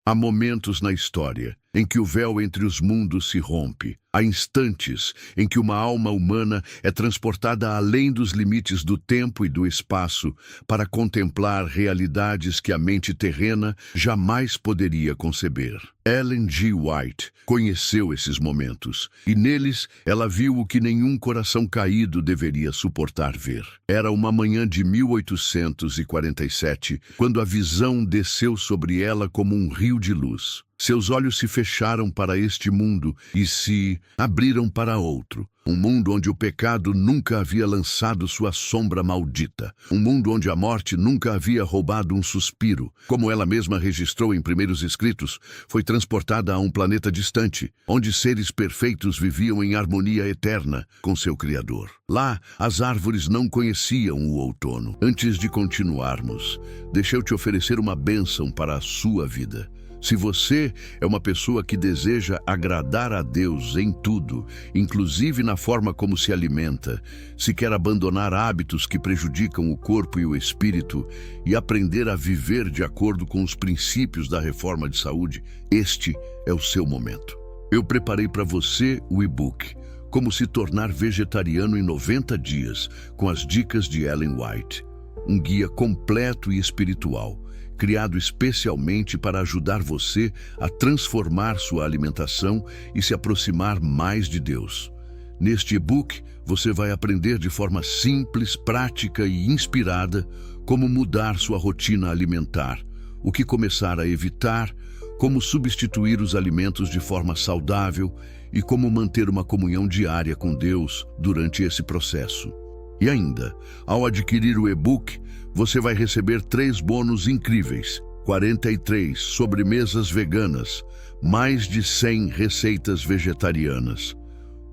Há momentos na história em que o véu entre os mundos se rompe. Há instantes em que uma alma humana é transportada além dos limites do tempo e do espaço para contemplar realidades que a mente terrena jamais poderia conceber. Ellen G. White conheceu esses momentos e neles ela viu o que nenhum coração caído deveria suportar ver. Era uma manhã de 1847, quando a visão desceu sobre ela como um rio de luz. Seus olhos se fecharam para este mundo e se abriram para outro. Um mundo onde o pecado nunca havia lançado sua sombra maldita. Um mundo onde a morte nunca havia roubado um suspiro. Como ela mesma registrou em primeiros escritos, foi transportada a um planeta distante, onde seres perfeitos viviam em harmonia eterna com seu Criador. Lá, as árvores não conheciam o outono. Antes de continuarmos, deixa eu te oferecer uma bênção para a sua vida. Se você é uma pessoa que deseja agradar a Deus em tudo, inclusive na forma como se alimenta, se quer abandonar hábitos que prejudicam o corpo e o espírito e aprender a viver de acordo com os princípios da reforma de saúde, este é o seu momento. Eu preparei para você o e-book Como se tornar vegetariano em 90 dias, com as dicas de Ellen White. Um guia completo e espiritual, criado especialmente para ajudar você a transformar sua alimentação e se aproximar mais de Deus. Neste e-book, você vai aprender de forma simples, prática e inspirada como mudar sua rotina alimentar, o que começar a evitar, como substituir os alimentos de forma saudável e como manter uma comunhão diária com Deus durante esse processo. E ainda, ao adquirir o e-book, você vai receber 3 bônus incríveis: 43 sobremesas veganas, mais de 100 receitas vegetarianas.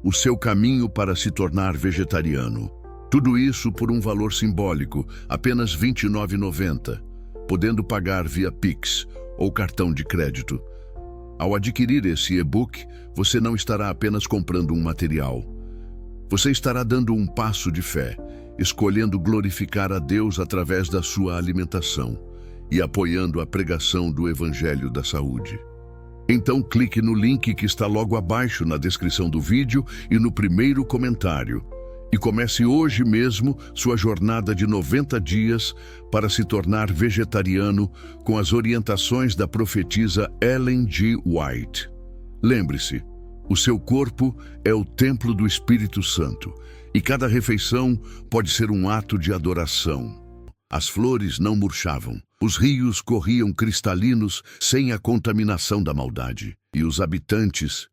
O seu caminho para se tornar vegetariano. Tudo isso por um valor simbólico, apenas R$ 29,90, podendo pagar via Pix ou cartão de crédito. Ao adquirir esse e-book, você não estará apenas comprando um material. Você estará dando um passo de fé, escolhendo glorificar a Deus através da sua alimentação e apoiando a pregação do Evangelho da Saúde. Então clique no link que está logo abaixo na descrição do vídeo e no primeiro comentário e comece hoje mesmo sua jornada de 90 dias para se tornar vegetariano com as orientações da profetisa Ellen G. White. Lembre-se, o seu corpo é o templo do Espírito Santo e cada refeição pode ser um ato de adoração. As flores não murchavam, os rios corriam cristalinos sem a contaminação da maldade. E os habitantes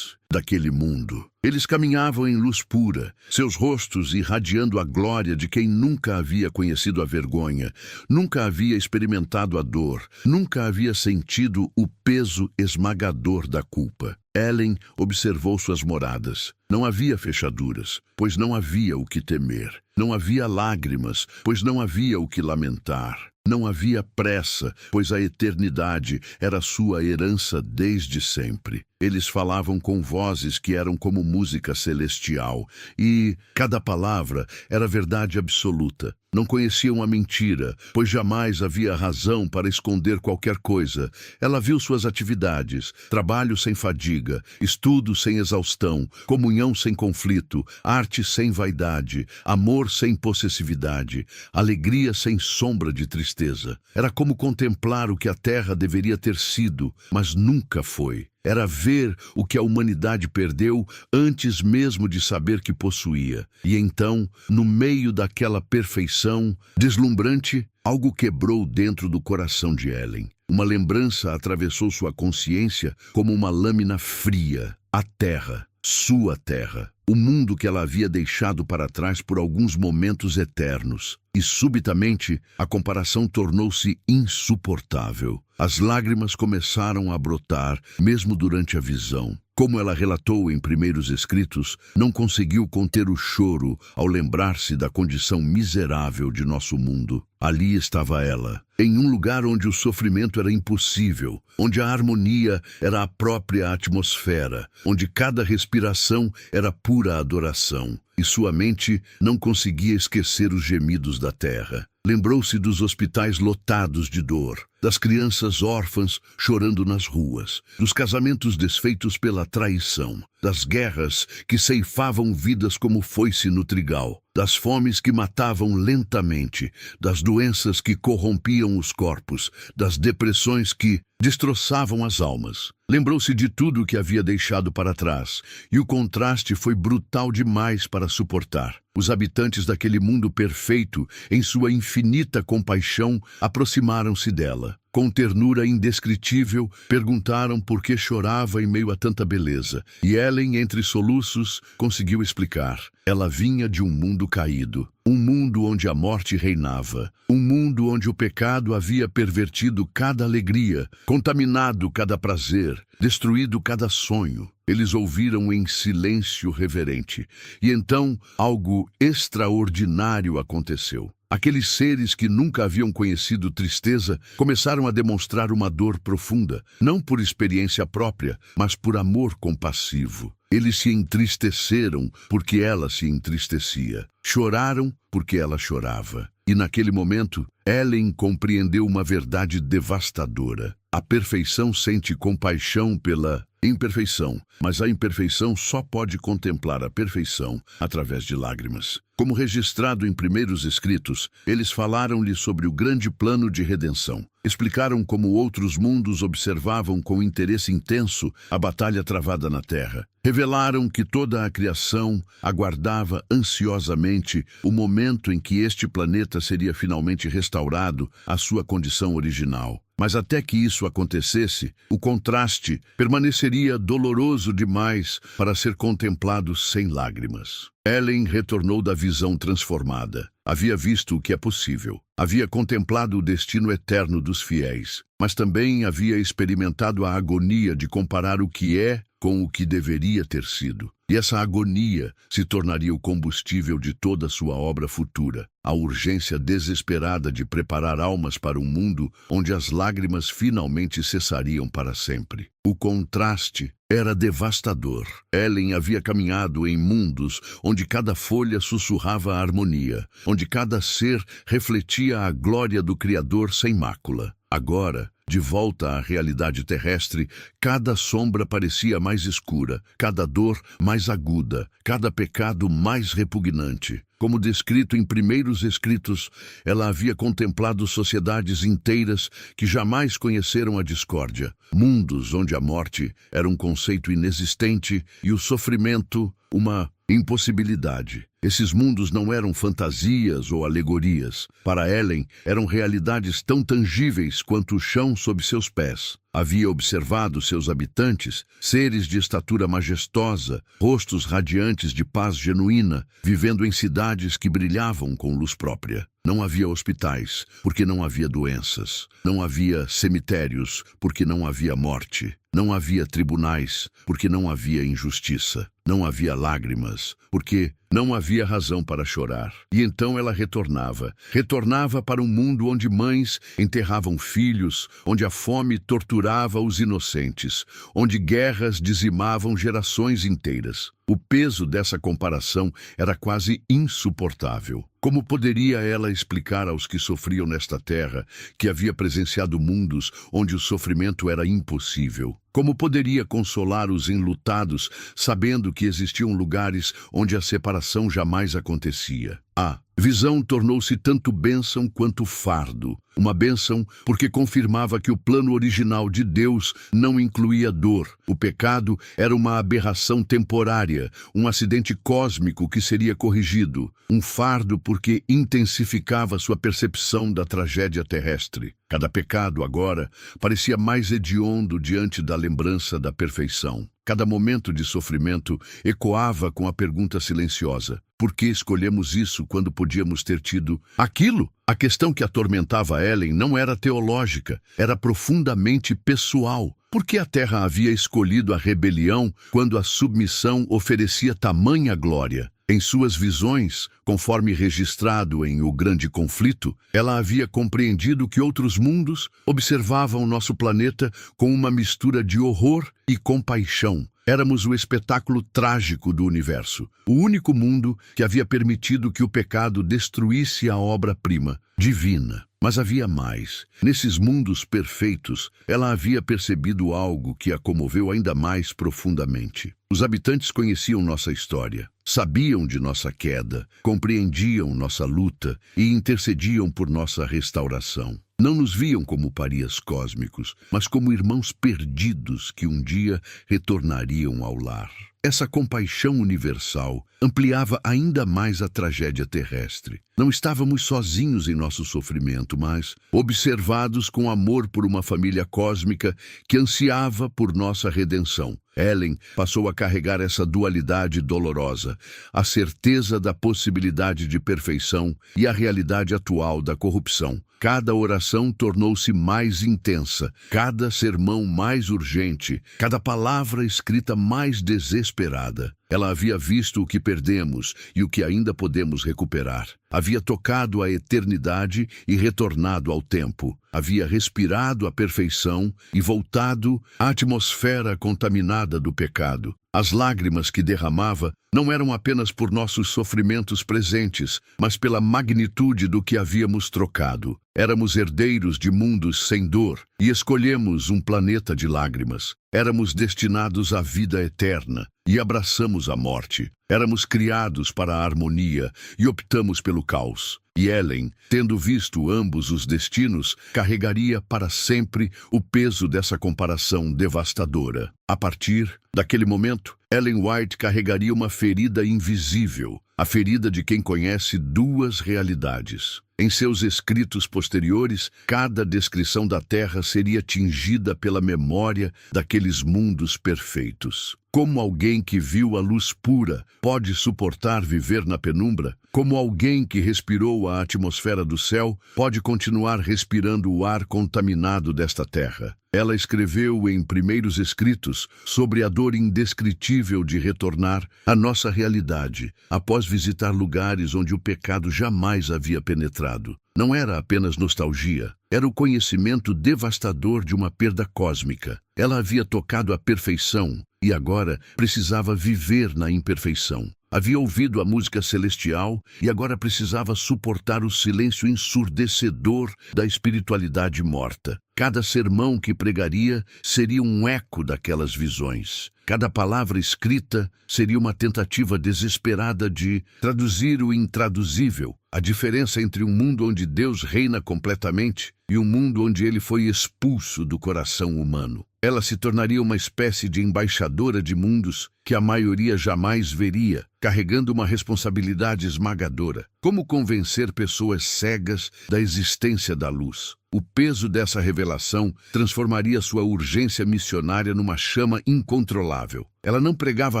daquele mundo, eles caminhavam em luz pura, seus rostos irradiando a glória de quem nunca havia conhecido a vergonha, nunca havia experimentado a dor, nunca havia sentido o peso esmagador da culpa. Ellen observou suas moradas. Não havia fechaduras, pois não havia o que temer. Não havia lágrimas, pois não havia o que lamentar. Não havia pressa, pois a eternidade era sua herança desde sempre. Eles falavam com vozes que eram como música celestial, e cada palavra era verdade absoluta. Não conheciam a mentira, pois jamais havia razão para esconder qualquer coisa. Ela viu suas atividades: trabalho sem fadiga, estudo sem exaustão, comunhão sem conflito, arte sem vaidade, amor sem possessividade, alegria sem sombra de tristeza. Era como contemplar o que a terra deveria ter sido, mas nunca foi. Era ver o que a humanidade perdeu antes mesmo de saber que possuía. E então, no meio daquela perfeição deslumbrante, algo quebrou dentro do coração de Ellen. Uma lembrança atravessou sua consciência como uma lâmina fria. A terra, sua terra, o mundo que ela havia deixado para trás por alguns momentos eternos. E subitamente, a comparação tornou-se insuportável. As lágrimas começaram a brotar, mesmo durante a visão. Como ela relatou em primeiros escritos, não conseguiu conter o choro ao lembrar-se da condição miserável de nosso mundo. Ali estava ela, em um lugar onde o sofrimento era impossível, onde a harmonia era a própria atmosfera, onde cada respiração era pura adoração. E sua mente não conseguia esquecer os gemidos da terra. Lembrou-se dos hospitais lotados de dor, das crianças órfãs chorando nas ruas, dos casamentos desfeitos pela traição, das guerras que ceifavam vidas como foice no trigal, das fomes que matavam lentamente, das doenças que corrompiam os corpos, das depressões que destroçavam as almas. Lembrou-se de tudo o que havia deixado para trás, e o contraste foi brutal demais para suportar. Os habitantes daquele mundo perfeito, em sua infinita compaixão, aproximaram-se dela. Com ternura indescritível, perguntaram por que chorava em meio a tanta beleza. E Ellen, entre soluços, conseguiu explicar. Ela vinha de um mundo caído, um mundo onde a morte reinava, um mundo onde o pecado havia pervertido cada alegria, contaminado cada prazer, destruído cada sonho. Eles ouviram em silêncio reverente. E então algo extraordinário aconteceu. Aqueles seres que nunca haviam conhecido tristeza começaram a demonstrar uma dor profunda, não por experiência própria, mas por amor compassivo. Eles se entristeceram porque ela se entristecia. Choraram porque ela chorava. E naquele momento, Ellen compreendeu uma verdade devastadora. A perfeição sente compaixão pela imperfeição, mas a imperfeição só pode contemplar a perfeição através de lágrimas. Como registrado em primeiros escritos, eles falaram-lhe sobre o grande plano de redenção. Explicaram como outros mundos observavam com interesse intenso a batalha travada na Terra. Revelaram que toda a criação aguardava ansiosamente o momento em que este planeta seria finalmente restaurado à sua condição original. Mas até que isso acontecesse, o contraste permaneceria doloroso demais para ser contemplado sem lágrimas. Ellen retornou da visão transformada. Havia visto o que é possível. Havia contemplado o destino eterno dos fiéis. Mas também havia experimentado a agonia de comparar o que é com o que deveria ter sido. E essa agonia se tornaria o combustível de toda a sua obra futura. A urgência desesperada de preparar almas para um mundo onde as lágrimas finalmente cessariam para sempre. O contraste era devastador. Ellen havia caminhado em mundos onde cada folha sussurrava a harmonia, onde cada ser refletia a glória do Criador sem mácula. Agora, de volta à realidade terrestre, cada sombra parecia mais escura, cada dor mais aguda, cada pecado mais repugnante. Como descrito em primeiros escritos, ela havia contemplado sociedades inteiras que jamais conheceram a discórdia, mundos onde a morte era um conceito inexistente e o sofrimento uma impossibilidade. Esses mundos não eram fantasias ou alegorias. Para Ellen, eram realidades tão tangíveis quanto o chão sob seus pés. Havia observado seus habitantes, seres de estatura majestosa, rostos radiantes de paz genuína, vivendo em cidades que brilhavam com luz própria. Não havia hospitais, porque não havia doenças. Não havia cemitérios, porque não havia morte. Não havia tribunais, porque não havia injustiça. Não havia lágrimas, porque não havia razão para chorar. E então ela retornava para um mundo onde mães enterravam filhos, onde a fome torturava os inocentes, onde guerras dizimavam gerações inteiras. O peso dessa comparação era quase insuportável. Como poderia ela explicar aos que sofriam nesta terra que havia presenciado mundos onde o sofrimento era impossível? Como poderia consolar os enlutados, sabendo que existiam lugares onde a separação jamais acontecia? A visão tornou-se tanto bênção quanto fardo. Uma bênção porque confirmava que o plano original de Deus não incluía dor. O pecado era uma aberração temporária, um acidente cósmico que seria corrigido. Um fardo porque intensificava sua percepção da tragédia terrestre. Cada pecado agora parecia mais hediondo diante da lembrança da perfeição. Cada momento de sofrimento ecoava com a pergunta silenciosa: por que escolhemos isso quando podíamos ter tido aquilo? A questão que atormentava Ellen não era teológica, era profundamente pessoal. Por que a Terra havia escolhido a rebelião quando a submissão oferecia tamanha glória? Em suas visões, conforme registrado em O Grande Conflito, ela havia compreendido que outros mundos observavam nosso planeta com uma mistura de horror e compaixão. Éramos o espetáculo trágico do universo, o único mundo que havia permitido que o pecado destruísse a obra-prima divina. Mas havia mais. Nesses mundos perfeitos, ela havia percebido algo que a comoveu ainda mais profundamente. Os habitantes conheciam nossa história, sabiam de nossa queda, compreendiam nossa luta e intercediam por nossa restauração. Não nos viam como parias cósmicos, mas como irmãos perdidos que um dia retornariam ao lar. Essa compaixão universal ampliava ainda mais a tragédia terrestre. Não estávamos sozinhos em nosso sofrimento, mas observados com amor por uma família cósmica que ansiava por nossa redenção. Ellen passou a carregar essa dualidade dolorosa, a certeza da possibilidade de perfeição e a realidade atual da corrupção. Cada oração tornou-se mais intensa, cada sermão mais urgente, cada palavra escrita mais desesperada. Ela havia visto o que perdemos e o que ainda podemos recuperar. Havia tocado a eternidade e retornado ao tempo. Havia respirado a perfeição e voltado à atmosfera contaminada do pecado. As lágrimas que derramava não eram apenas por nossos sofrimentos presentes, mas pela magnitude do que havíamos trocado. Éramos herdeiros de mundos sem dor e escolhemos um planeta de lágrimas. Éramos destinados à vida eterna e abraçamos a morte. Éramos criados para a harmonia e optamos pelo caos. E Ellen, tendo visto ambos os destinos, carregaria para sempre o peso dessa comparação devastadora. A partir daquele momento, Ellen White carregaria uma ferida invisível, a ferida de quem conhece duas realidades. Em seus escritos posteriores, cada descrição da Terra seria tingida pela memória daqueles mundos perfeitos. Como alguém que viu a luz pura pode suportar viver na penumbra? Como alguém que respirou a atmosfera do céu pode continuar respirando o ar contaminado desta terra? Ela escreveu em primeiros escritos sobre a dor indescritível de retornar à nossa realidade, após visitar lugares onde o pecado jamais havia penetrado. Não era apenas nostalgia, era o conhecimento devastador de uma perda cósmica. Ela havia tocado a perfeição e agora precisava viver na imperfeição. Havia ouvido a música celestial e agora precisava suportar o silêncio ensurdecedor da espiritualidade morta. Cada sermão que pregaria seria um eco daquelas visões. Cada palavra escrita seria uma tentativa desesperada de traduzir o intraduzível, a diferença entre um mundo onde Deus reina completamente e um mundo onde ele foi expulso do coração humano. Ela se tornaria uma espécie de embaixadora de mundos que a maioria jamais veria, carregando uma responsabilidade esmagadora. Como convencer pessoas cegas da existência da luz? O peso dessa revelação transformaria sua urgência missionária numa chama incontrolável. Ela não pregava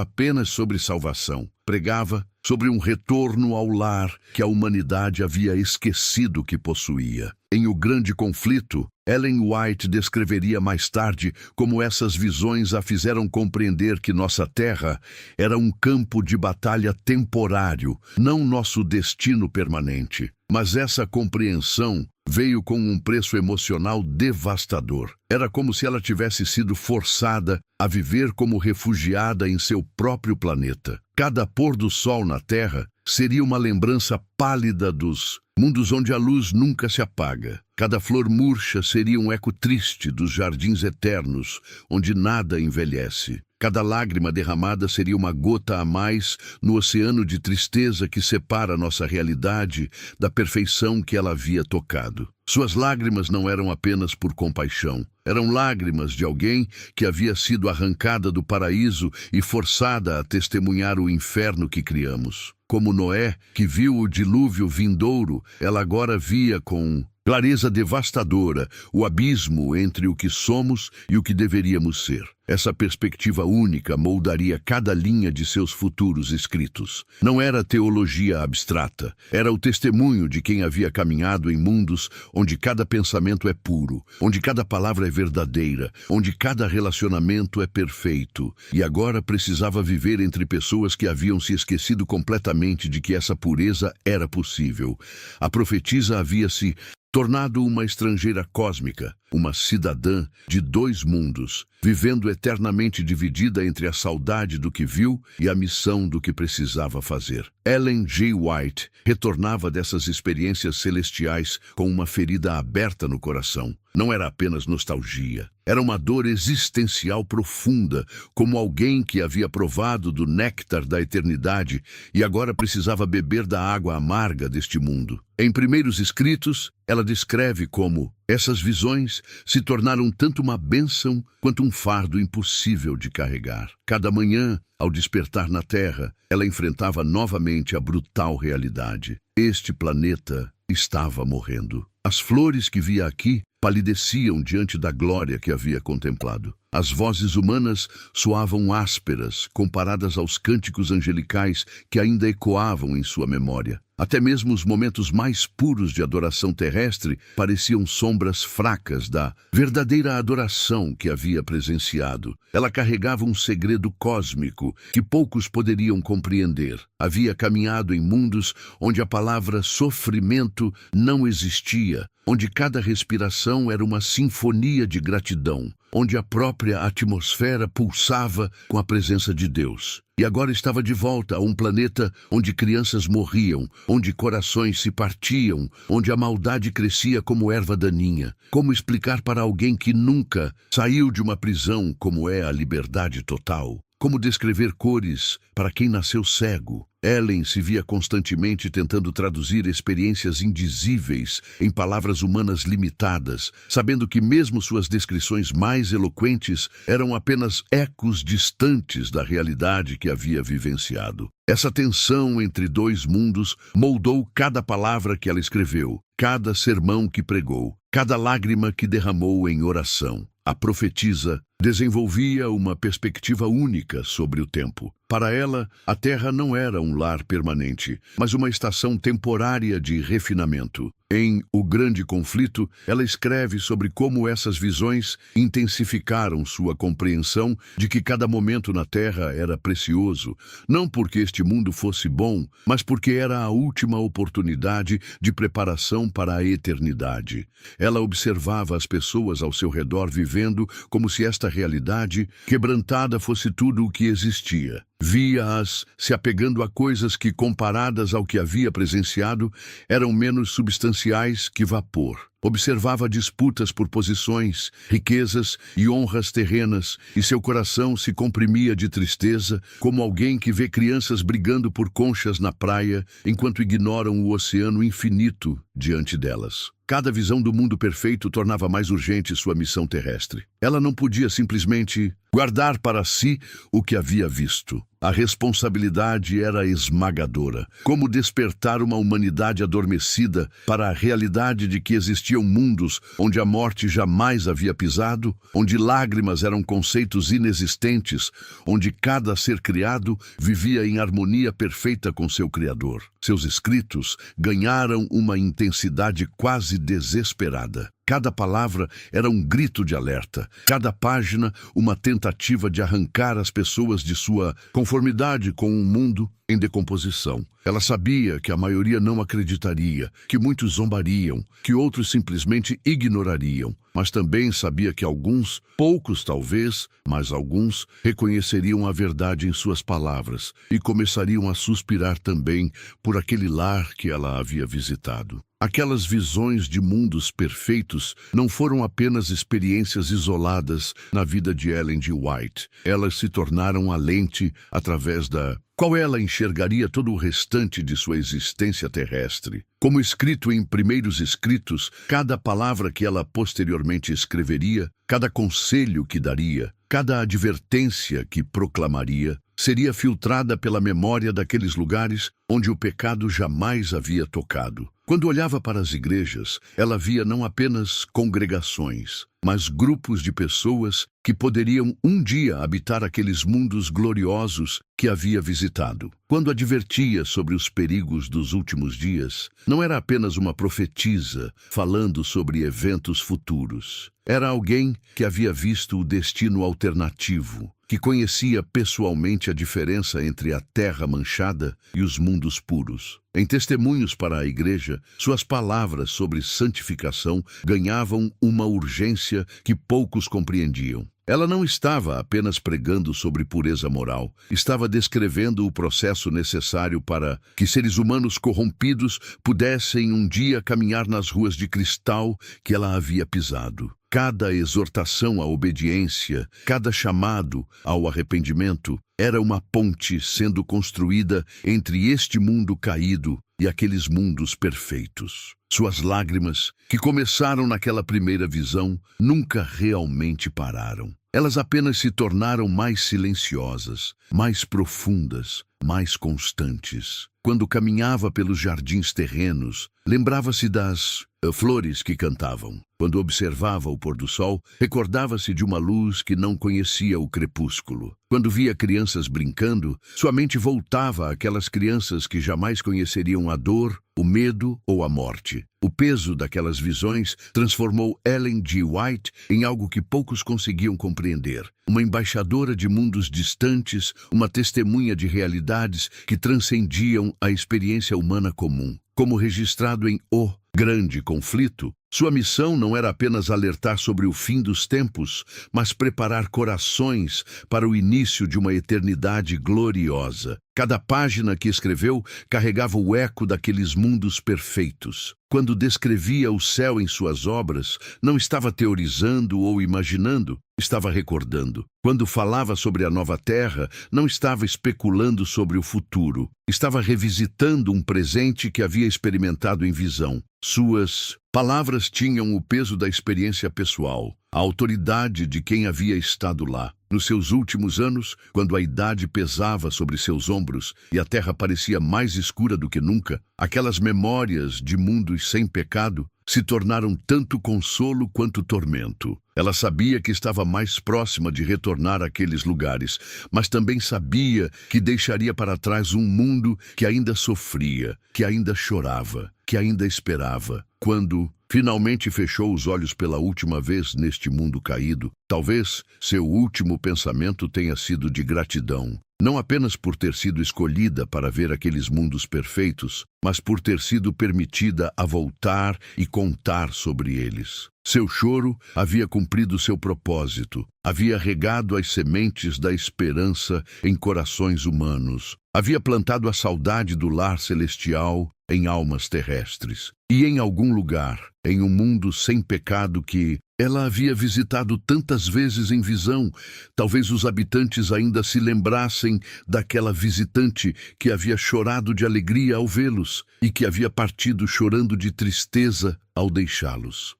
apenas sobre salvação, pregava sobre um retorno ao lar que a humanidade havia esquecido que possuía. Em O Grande Conflito, Ellen White descreveria mais tarde como essas visões a fizeram compreender que nossa terra era um campo de batalha temporário, não nosso destino permanente. Mas essa compreensão veio com um preço emocional devastador. Era como se ela tivesse sido forçada a viver como refugiada em seu próprio planeta. Cada pôr do sol na Terra seria uma lembrança pálida dos mundos onde a luz nunca se apaga. Cada flor murcha seria um eco triste dos jardins eternos, onde nada envelhece. Cada lágrima derramada seria uma gota a mais no oceano de tristeza que separa nossa realidade da perfeição que ela havia tocado. Suas lágrimas não eram apenas por compaixão. Eram lágrimas de alguém que havia sido arrancada do paraíso e forçada a testemunhar o inferno que criamos. Como Noé, que viu o dilúvio vindouro, ela agora via com clareza devastadora o abismo entre o que somos e o que deveríamos ser. Essa perspectiva única moldaria cada linha de seus futuros escritos. Não era teologia abstrata, era o testemunho de quem havia caminhado em mundos onde cada pensamento é puro, onde cada palavra é verdadeira, onde cada relacionamento é perfeito, e agora precisava viver entre pessoas que haviam se esquecido completamente de que essa pureza era possível. A profetisa havia se tornado uma estrangeira cósmica, uma cidadã de dois mundos, vivendo eternamente dividida entre a saudade do que viu e a missão do que precisava fazer. Ellen G. White retornava dessas experiências celestiais com uma ferida aberta no coração. Não era apenas nostalgia, era uma dor existencial profunda, como alguém que havia provado do néctar da eternidade e agora precisava beber da água amarga deste mundo. Em primeiros escritos, ela descreve como essas visões se tornaram tanto uma bênção quanto um fardo impossível de carregar. Cada manhã, ao despertar na Terra, ela enfrentava novamente a brutal realidade. Este planeta estava morrendo. As flores que via aqui palideciam diante da glória que havia contemplado. As vozes humanas soavam ásperas, comparadas aos cânticos angelicais que ainda ecoavam em sua memória. Até mesmo os momentos mais puros de adoração terrestre pareciam sombras fracas da verdadeira adoração que havia presenciado. Ela carregava um segredo cósmico que poucos poderiam compreender. Havia caminhado em mundos onde a palavra sofrimento não existia, onde cada respiração era uma sinfonia de gratidão, onde a própria atmosfera pulsava com a presença de Deus. E agora estava de volta a um planeta onde crianças morriam, onde corações se partiam, onde a maldade crescia como erva daninha. Como explicar para alguém que nunca saiu de uma prisão como é a liberdade total? Como descrever cores para quem nasceu cego? Ellen se via constantemente tentando traduzir experiências indizíveis em palavras humanas limitadas, sabendo que mesmo suas descrições mais eloquentes eram apenas ecos distantes da realidade que havia vivenciado. Essa tensão entre dois mundos moldou cada palavra que ela escreveu, cada sermão que pregou, cada lágrima que derramou em oração. A profetisa desenvolvia uma perspectiva única sobre o tempo. Para ela, a Terra não era um lar permanente, mas uma estação temporária de refinamento. Em O Grande Conflito, ela escreve sobre como essas visões intensificaram sua compreensão de que cada momento na Terra era precioso, não porque este mundo fosse bom, mas porque era a última oportunidade de preparação para a eternidade. Ela observava as pessoas ao seu redor vivendo como se esta realidade quebrantada fosse tudo o que existia. Via-as se apegando a coisas que, comparadas ao que havia presenciado, eram menos substanciais que vapor. Observava disputas por posições, riquezas e honras terrenas, e seu coração se comprimia de tristeza, como alguém que vê crianças brigando por conchas na praia, enquanto ignoram o oceano infinito diante delas. Cada visão do mundo perfeito tornava mais urgente sua missão terrestre. Ela não podia simplesmente guardar para si o que havia visto. A responsabilidade era esmagadora. Como despertar uma humanidade adormecida para a realidade de que existiam mundos onde a morte jamais havia pisado, onde lágrimas eram conceitos inexistentes, onde cada ser criado vivia em harmonia perfeita com seu Criador. Seus escritos ganharam uma intensidade quase desesperada. Cada palavra era um grito de alerta, cada página uma tentativa de arrancar as pessoas de sua conformidade com um mundo em decomposição. Ela sabia que a maioria não acreditaria, que muitos zombariam, que outros simplesmente ignorariam, mas também sabia que alguns, poucos talvez, mas alguns, reconheceriam a verdade em suas palavras e começariam a suspirar também por aquele lar que ela havia visitado. Aquelas visões de mundos perfeitos não foram apenas experiências isoladas na vida de Ellen G. White. Elas se tornaram a lente através da qual ela enxergaria todo o restante de sua existência terrestre. Como escrito em primeiros escritos, cada palavra que ela posteriormente escreveria, cada conselho que daria, cada advertência que proclamaria, seria filtrada pela memória daqueles lugares onde o pecado jamais havia tocado. Quando olhava para as igrejas, ela via não apenas congregações, mas grupos de pessoas que poderiam um dia habitar aqueles mundos gloriosos que havia visitado. Quando advertia sobre os perigos dos últimos dias, não era apenas uma profetisa falando sobre eventos futuros. Era alguém que havia visto o destino alternativo, que conhecia pessoalmente a diferença entre a terra manchada e os mundos puros. Em testemunhos para a igreja, suas palavras sobre santificação ganhavam uma urgência que poucos compreendiam. Ela não estava apenas pregando sobre pureza moral, estava descrevendo o processo necessário para que seres humanos corrompidos pudessem um dia caminhar nas ruas de cristal que ela havia pisado. Cada exortação à obediência, cada chamado ao arrependimento, era uma ponte sendo construída entre este mundo caído e aqueles mundos perfeitos. Suas lágrimas, que começaram naquela primeira visão, nunca realmente pararam. Elas apenas se tornaram mais silenciosas, mais profundas, mais constantes. Quando caminhava pelos jardins terrenos, lembrava-se das flores que cantavam. Quando observava o pôr do sol, recordava-se de uma luz que não conhecia o crepúsculo. Quando via crianças brincando, sua mente voltava àquelas crianças que jamais conheceriam a dor, o medo ou a morte. O peso daquelas visões transformou Ellen G. White em algo que poucos conseguiam compreender. Uma embaixadora de mundos distantes, uma testemunha de realidades que transcendiam a experiência humana comum. Como registrado em O Grande Conflito, sua missão não era apenas alertar sobre o fim dos tempos, mas preparar corações para o início de uma eternidade gloriosa. Cada página que escreveu carregava o eco daqueles mundos perfeitos. Quando descrevia o céu em suas obras, não estava teorizando ou imaginando, estava recordando. Quando falava sobre a nova terra, não estava especulando sobre o futuro. Estava revisitando um presente que havia experimentado em visão. Suas palavras tinham o peso da experiência pessoal, a autoridade de quem havia estado lá. Nos seus últimos anos, quando a idade pesava sobre seus ombros e a terra parecia mais escura do que nunca, aquelas memórias de mundos sem pecado se tornaram tanto consolo quanto tormento. Ela sabia que estava mais próxima de retornar àqueles lugares, mas também sabia que deixaria para trás um mundo que ainda sofria, que ainda chorava, que ainda esperava. Quando finalmente fechou os olhos pela última vez neste mundo caído, talvez seu último pensamento tenha sido de gratidão. Não apenas por ter sido escolhida para ver aqueles mundos perfeitos, mas por ter sido permitida a voltar e contar sobre eles. Seu choro havia cumprido seu propósito, havia regado as sementes da esperança em corações humanos, havia plantado a saudade do lar celestial em almas terrestres. E em algum lugar, em um mundo sem pecado que ela havia visitado tantas vezes em visão, talvez os habitantes ainda se lembrassem daquela visitante que havia chorado de alegria ao vê-los e que havia partido chorando de tristeza ao deixá-los.